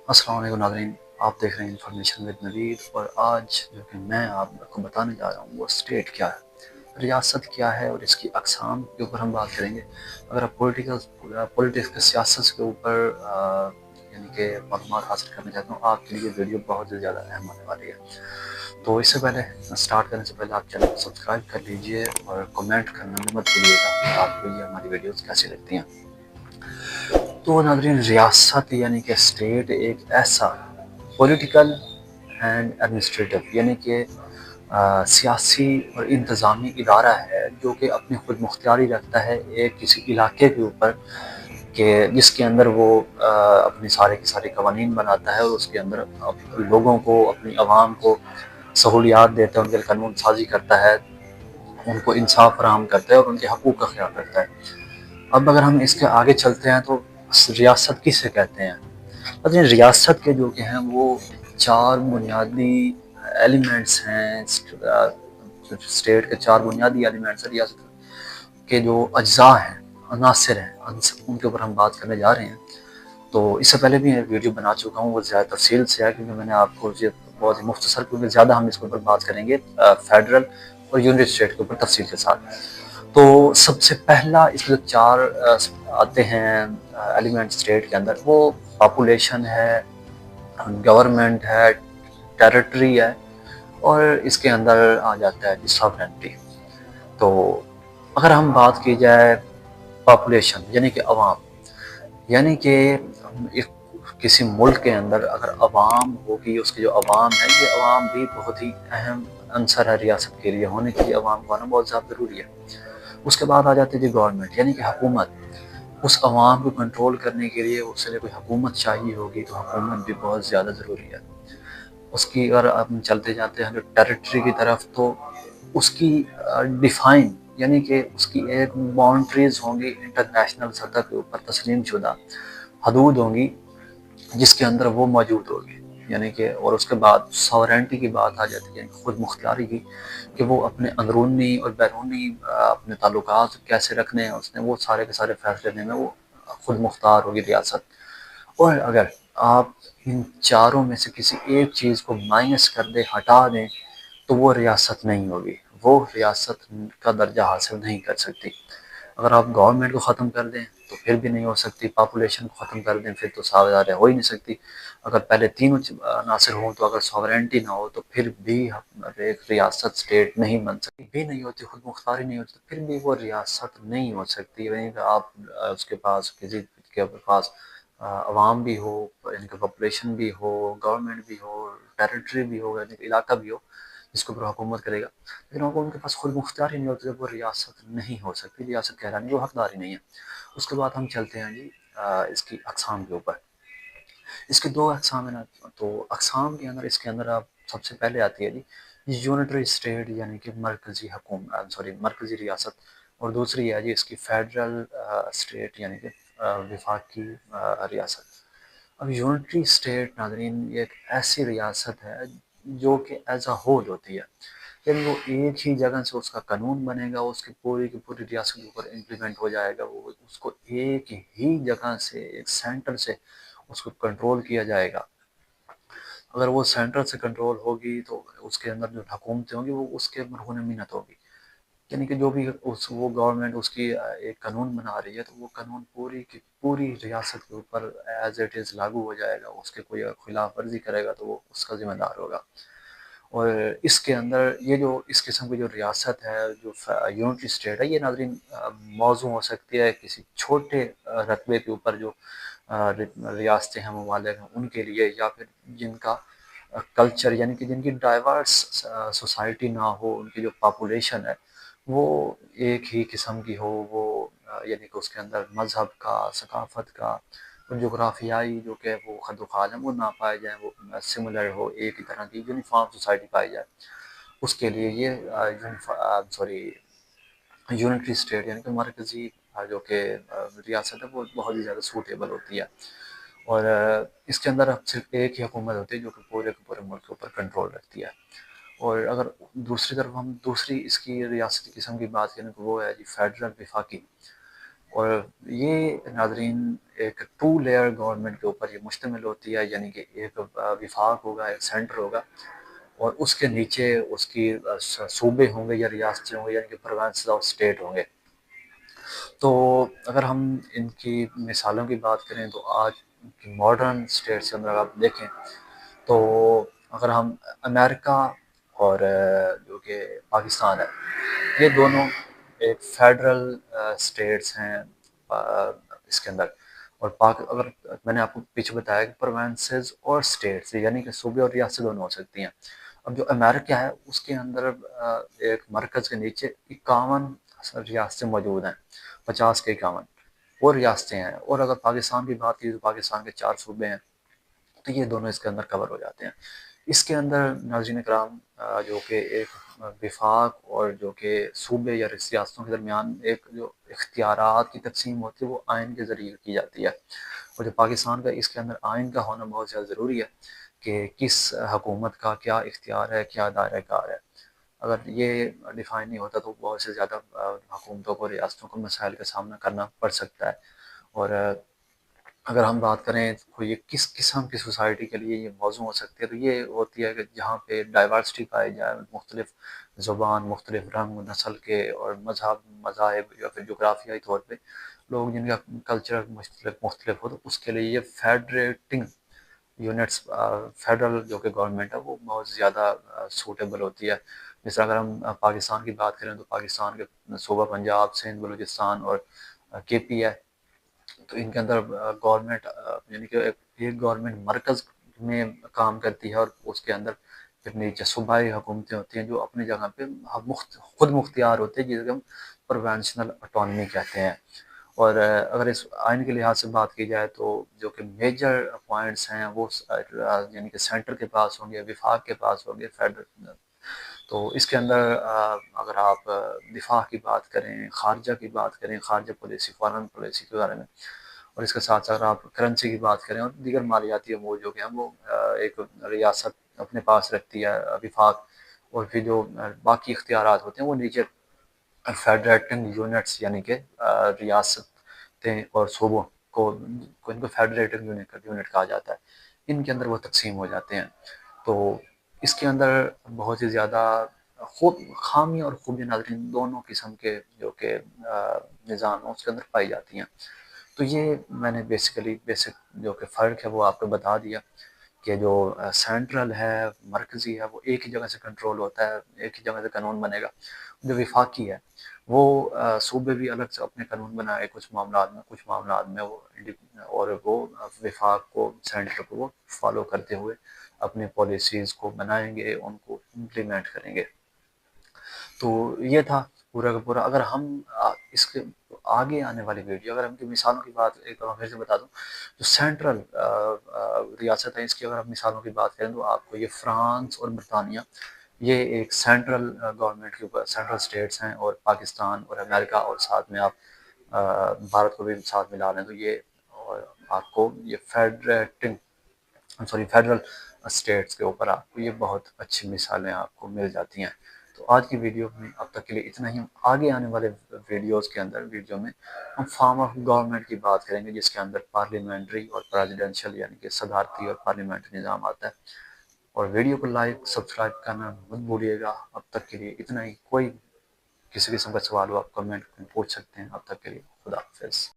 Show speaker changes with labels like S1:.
S1: अस्सलाम वालेकुम नाज़रीन, आप देख रहे हैं इन्फॉर्मेशन विद नवीद। और आज जो कि मैं आपको बताने जा रहा हूँ वो स्टेट क्या है, रियासत क्या है और इसकी अक़साम के ऊपर हम बात करेंगे। अगर आप पॉलिटिक्स के सियासत के ऊपर यानी कि मालूमात हासिल करना चाहते हो, आपके लिए वीडियो बहुत ही ज़्यादा अहम होने वाली है। तो इससे पहले स्टार्ट करने से पहले आप चैनल को सब्सक्राइब कर लीजिए और कमेंट करना भी मत भूलिएगा कि आपको ये हमारी वीडियोस कैसी लगती हैं। तो नाज़रीन, रियासत यानी कि स्टेट एक ऐसा पॉलिटिकल एंड एडमिनिस्ट्रेटिव यानी कि सियासी और इंतज़ामी इदारा है जो कि अपनी खुद मुख्तियारी रखता है एक किसी इलाके के ऊपर, कि जिसके अंदर वो अपनी सारे की सारी कवानीन बनाता है और उसके अंदर लोगों को, अपनी आवाम को सहूलियात देता है, उनके लिए कानून साजी करता है, उनको इंसाफ फराहम करता है और उनके हकूक़ का ख्याल रखता है। अब अगर हम इसके आगे चलते हैं तो रियासत किसे कहते हैं। लेकिन रियासत के जो कि हैं वो चार बुनियादी एलिमेंट्स हैं। स्टेट के चार बुनियादी एलिमेंट्स हैं रियासत के, जो अज्जा हैं, अनासिर हैं, उनके ऊपर हम बात करने जा रहे हैं। तो इससे पहले भी एक वीडियो बना चुका हूँ, वो ज़्यादा तफसील से है क्योंकि मैंने आपको बहुत ही मुख्तसर, क्योंकि ज़्यादा हम इसके ऊपर बात करेंगे फेडरल और यूनिट स्टेट के ऊपर तफसील के साथ। तो सबसे पहला इसमें जो चार आते हैं एलिमेंट स्टेट के अंदर, वो पॉपुलेशन है, गवर्नमेंट है, टेरिटरी है और इसके अंदर आ जाता है सॉवरेनिटी। तो अगर हम बात की जाए पॉपुलेशन यानी कि अवाम, यानी कि किसी मुल्क के अंदर अगर अवाम होगी, उसकी जो अवाम है, ये अवाम भी बहुत ही अहम अंसर है रियासत के लिए। होने के लिए अवाम को आना बहुत ज़्यादा ज़रूरी है। उसके बाद आ जाती है गवर्नमेंट यानी कि हुकूमत। उस अवाम को कंट्रोल करने के लिए उसके लिए कोई हुकूमत चाहिए होगी, तो हुकूमत भी बहुत ज़्यादा ज़रूरी है। उसकी अगर हम चलते जाते हैं टेरिटरी की तरफ, तो उसकी डिफाइन यानी कि उसकी एक बाउंड्रीज होंगी, इंटरनेशनल सतह के ऊपर तस्लीम शुदा हदूद होंगी जिसके अंदर वो मौजूद होगी, यानी कि। और उसके बाद सॉवरेनिटी की बात आ जाती है, खुद मुख्तियारी की, कि वो अपने अंदरूनी और बैरूनी अपने ताल्लुकात कैसे रखने हैं, उसने वो सारे के सारे फैसले लेने में वो खुद मुख्तार होगी रियासत। और अगर आप इन चारों में से किसी एक चीज़ को माइनस कर दें, हटा दें, तो वो रियासत नहीं होगी, वो रियासत का दर्जा हासिल नहीं कर सकती। अगर आप गवर्नमेंट को ख़त्म कर दें तो फिर भी नहीं हो सकती, पॉपुलेशन को ख़त्म कर दें फिर तो साझेदारी हो ही नहीं सकती। अगर पहले तीनों अनासर हों, तो अगर सॉवरेनिटी ना हो तो फिर भी एक रियासत स्टेट नहीं बन सकती, भी नहीं होती, खुद मुख्तारी नहीं होती, तो फिर भी वो रियासत नहीं हो सकती। वहीं पर आप उसके पास किसी के पास अवाम भी हो, इनका पॉपुलेशन भी हो, गवर्नमेंट भी हो, टेरिटरी भी हो, यानी इलाका भी हो जिसके ऊपर हुकूमत करेगा, लेकिन अगर उनके पास खुद मुख्तियारी नहीं होती तो वो रियासत नहीं हो सकती, रियासत कहलाने की वो हकदारी नहीं है। उसके बाद हम चलते हैं जी इसकी अक़साम के ऊपर। इसके दो अक़साम है ना, तो अक़साम के अंदर, इसके अंदर आप सबसे पहले आती है जी यूनिटरी स्टेट यानी कि मरकज़ी हुकूमत, सॉरी मरकज़ी रियासत। और दूसरी है जी इसकी फेडरल स्टेट यानी कि वफाकी रियासत। अब यूनिटरी स्टेट नाज़रीन ये एक ऐसी रियासत है जो कि एज अ होल होती है, यानी वो एक ही जगह से उसका कानून बनेगा, उसकी पूरी की पूरी रियासत के ऊपर इम्प्लीमेंट हो जाएगा, वो उसको एक ही जगह से, एक सेंटर से उसको कंट्रोल किया जाएगा। अगर वो सेंटर से कंट्रोल होगी तो उसके अंदर जो हुकूमतें होंगी वो उसके मरहून मिन्नत होगी, यानी कि जो भी उस वो गवर्नमेंट उसकी एक कानून बना रही है तो वो कानून पूरी की पूरी रियासत के ऊपर एज इट इज़ लागू हो जाएगा। उसके कोई अगर खिलाफ वर्जी करेगा तो वो उसका जिम्मेदार होगा। और इसके अंदर ये जो इस किस्म की जो रियासत है, जो यूनिटी स्टेट है, ये नाज़रीन मौजू हो सकती है किसी छोटे रकबे के ऊपर, जो रियासतें हैं, ममालिक हैं, उनके लिए, या फिर जिनका कल्चर यानी कि जिनकी डाइवर्स सोसाइटी ना हो, उनकी जो पॉपुलेशन है वो एक ही किस्म की हो, वो यानी कि उसके अंदर मज़हब का, सकाफ़त का और जोग्राफियाई जो कि वो खद-व-ख़ाल हैं वो ना पाए जाएँ, वो सिमिलर हो, एक ही तरह की यूनिफ़ॉर्म सोसाइटी पाई जाए। उसके लिए ये सॉरी यूनिटरी स्टेट यानी कि मरकज़ी जो कि रियासत है वो बहुत ही ज़्यादा सूटेबल होती है। और इसके अंदर अब सिर्फ एक ही हुकूमत होती है जो कि पूरे के पूरे मुल्क के ऊपर कंट्रोल रखती है। और अगर दूसरी तरफ हम दूसरी इसकी रियासती किस्म की बात करें तो वो है जी फेडरल वफाकी। اور یہ ناظرین ایک 2 لیئر گورنمنٹ کے اوپر یہ مشتمل ہوتی ہے، یعنی کہ ایک وفاق ہوگا، ایک سینٹر ہوگا، اور اس کے نیچے اس کی صوبے ہوں گے یا ریاستیں ہوں گے، یعنی کہ پروونسز آف اسٹیٹ ہوں گے۔ تو اگر ہم ان کی مثالوں کی بات کریں تو آج کی ماڈرن اسٹیٹس کے اندر آپ دیکھیں تو اگر ہم امریکہ اور جو کہ پاکستان ہے، یہ دونوں ایک فیڈرل اسٹیٹس ہیں اس کے اندر، اور اگر میں نے آپ کو پیچھے بتایا کہ پروونسز اور اسٹیٹس یعنی کہ صوبے اور ریاستیں دونوں ہو سکتی ہیں۔ اب جو امریکہ ہے اس کے اندر ایک مرکز کے نیچے 51 ریاستیں موجود ہیں، 50 کے 51 وہ ریاستیں ہیں، اور اگر پاکستان کی بات کی تو پاکستان کے 4 صوبے ہیں، تو یہ دونوں اس کے اندر کور ہو جاتے ہیں۔ اس کے اندر ناظرین کرام جو کہ ایک وفاق اور جو کہ صوبے یا ریاستوں کے درمیان ایک جو اختیارات کی تقسیم ہوتی ہے وہ آئین کے ذریعے کی جاتی ہے، اور جو پاکستان کا اس کے اندر آئین کا ہونا بہت زیادہ ضروری ہے کہ کس حکومت کا کیا اختیار ہے، کیا دائرہ کار ہے۔ اگر یہ ڈیفائن نہیں ہوتا تو بہت سے زیادہ حکومتوں کو، ریاستوں کو مسائل کا سامنا کرنا پڑ سکتا ہے۔ اور اگر ہم بات کریں تو یہ کس قسم کی سوسائٹی کے لیے یہ موضوع ہو سکتی ہے، تو یہ ہوتی ہے کہ جہاں پہ ڈائیورسٹی پائی جائے، مختلف زبان، مختلف رنگ نسل کے اور مذاہب یا پھر جغرافیائی طور پہ لوگ جن کا کلچر مختلف ہو، تو اس کے لیے یہ فیڈریٹنگ یونٹس فیڈرل جو کہ گورنمنٹ ہے وہ بہت زیادہ سوٹیبل ہوتی ہے۔ جس طرح اگر ہم پاکستان کی بات کریں تو پاکستان کے صوبہ پنجاب، سندھ، بلوچستان اور کے پی ہے، تو ان کے اندر گورنمنٹ یعنی کہ ایک گورنمنٹ مرکز میں کام کرتی ہے، اور اس کے اندر پھر نیچے صوبائی حکومتیں ہوتی ہیں جو اپنی جگہ پہ خود مختار ہوتے ہیں، جسے ہم پروونشنل اٹانومی کہتے ہیں۔ اور اگر اس آئین کے لحاظ سے بات کی جائے تو جو کہ میجر پوائنٹس ہیں وہ یعنی کہ سینٹر کے پاس ہوں گے، وفاق کے پاس ہوں گے، فیڈرل۔ تو اس کے اندر اگر آپ دفاع کی بات کریں، خارجہ کی بات کریں، خارجہ پالیسی، فارن پالیسی کے بارے میں، اور اس کے ساتھ ساتھ اگر آپ کرنسی کی بات کریں اور دیگر مالیاتی امور جو کہ ہیں وہ ایک ریاست اپنے پاس رکھتی ہے، وفاق، اور پھر جو باقی اختیارات ہوتے ہیں وہ نیچے فیڈریٹنگ یونٹس یعنی کہ ریاستیں اور صوبوں کو ان کو فیڈریٹنگ یونٹ کہا جاتا ہے، ان کے اندر وہ تقسیم ہو جاتے ہیں۔ تو اس کے اندر بہت ہی زیادہ خامی اور خوبی ناظرین دونوں قسم کے جو کہ نظام اس کے اندر پائی جاتی ہیں۔ تو یہ میں نے بیسک جو کہ فرق ہے وہ آپ کو بتا دیا کہ جو سینٹرل ہے، مرکزی ہے، وہ ایک ہی جگہ سے کنٹرول ہوتا ہے، ایک ہی جگہ سے قانون بنے گا۔ جو وفاقی ہے وہ صوبے بھی الگ سے اپنے قانون بنائے کچھ معاملات میں وہ اور وہ وفاق کو، سینٹر کو وہ فالو کرتے ہوئے اپنے پالیسیز کو بنائیں گے، ان کو امپلیمنٹ کریں گے۔ تو یہ تھا پورا کا پورا۔ اگر ہم اس کے آگے آنے والی ویڈیو، اگر ہم کی مثالوں کی بات ایک دفعہ پھر سے بتا دوں، جو سینٹرل ریاست ہے اس کی اگر ہم مثالوں کی بات کریں تو آپ کو یہ فرانس اور برطانیہ، یہ ایک سینٹرل گورنمنٹ کے اوپر سینٹرل اسٹیٹس ہیں، اور پاکستان اور امریکہ، اور ساتھ میں آپ بھارت کو بھی ساتھ ملا لیں تو یہ اور آپ کو یہ فیڈرل اسٹیٹس کے اوپر آپ کو یہ بہت اچھی مثالیں آپ کو مل جاتی ہیں۔ تو آج کی ویڈیو میں اب تک کے لیے اتنا ہی۔ آگے آنے والے ویڈیو میں ہم فارم آف گورنمنٹ کی بات کریں گے، جس کے اندر پارلیمنٹری اور پریزیڈنشل یعنی کہ صدارتی اور پارلیمنٹری نظام آتا ہے۔ اور ویڈیو کو لائک سبسکرائب کرنا مت بھولیے گا۔ اب تک کے لیے اتنا ہی۔ کوئی کسی قسم کا سوال ہو آپ کمنٹ میں پوچھ سکتے ہیں۔ اب تک کے لیے خدا حافظ۔